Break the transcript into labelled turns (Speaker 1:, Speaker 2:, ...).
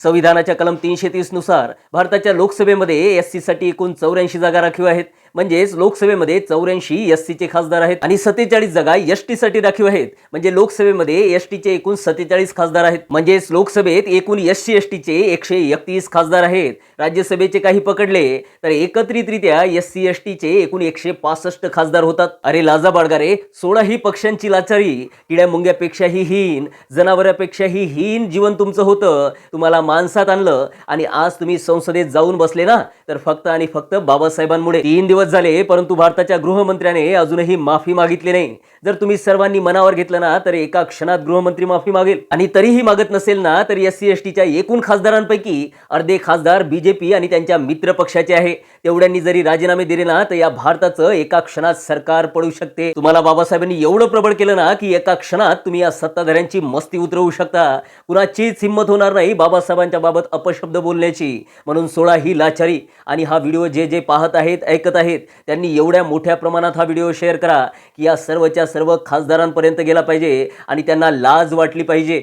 Speaker 1: संविधानाच्या कलम 330 नुसार भारताच्या लोकसभेमध्ये एससी साठी एकूण 84 जागा राखीव आहेत. म्हणजेच लोकसभेमध्ये 84 एससीचे खासदार आहेत आणि 47 जागा एसटी साठी राखीव आहेत. म्हणजे लोकसभेमध्ये एसटीचे एकूण 47 खासदार आहेत. म्हणजेच लोकसभेत एकूण एससी एसटीचे 131 खासदार आहेत. राज्यसभेचे काही पकडले तर एकत्रितरित्या एससी एसटीचे एकूण 165 खासदार होतात. अरे लाजा बाळगारे, 16 ही पक्षांची लाचारी, किड्या मुंग्यापेक्षाही हीन, जनावरापेक्षाही हीन जीवन तुमचं होतं. तुम्हाला माणसात आणलं आणि आज तुम्ही संसदेत जाऊन बसले ना, तर फक्त आणि फक्त बाबासाहेबांमुळे. 3 दिवस झाले परंतु भारताच्या गृहमंत्र्याने अजूनही माफी मागितली नाही. जर तुम्ही सर्वांनी मनावर घेतलं ना तर एका क्षणात गृहमंत्री माफी मागेल. आणि तरीही मागत नसेल ना तर एससी एसटीच्या एकूण खासदारांपैकी अर्धे खासदार बीजेपी आणि त्यांच्या मित्र पक्षाचे आहे. तेवढ्यांनी जरी राजीनामे दिले ना तर या भारताचं एका क्षणात सरकार पडू शकते. तुम्हाला बाबासाहेबांनी एवढं प्रबळ केलं ना की एका क्षणात तुम्ही या सत्ताधाऱ्यांची मस्ती उतरवू शकता. कुणाचीच हिंमत होणार नाही बाबासाहेबांच्या बाबत अपशब्द बोलण्याची. म्हणून 16 ही लाचारी. आणि हा व्हिडिओ जे पाहत आहेत, ऐकत आहेत, त्यांनी एवढ्या मोठ्या प्रमाणात हा व्हिडिओ शेअर करा की या सर्वच्या सर्व खासदारांपर्यंत गेला पाहिजे आणि त्यांना लाज वाटली पाहिजे.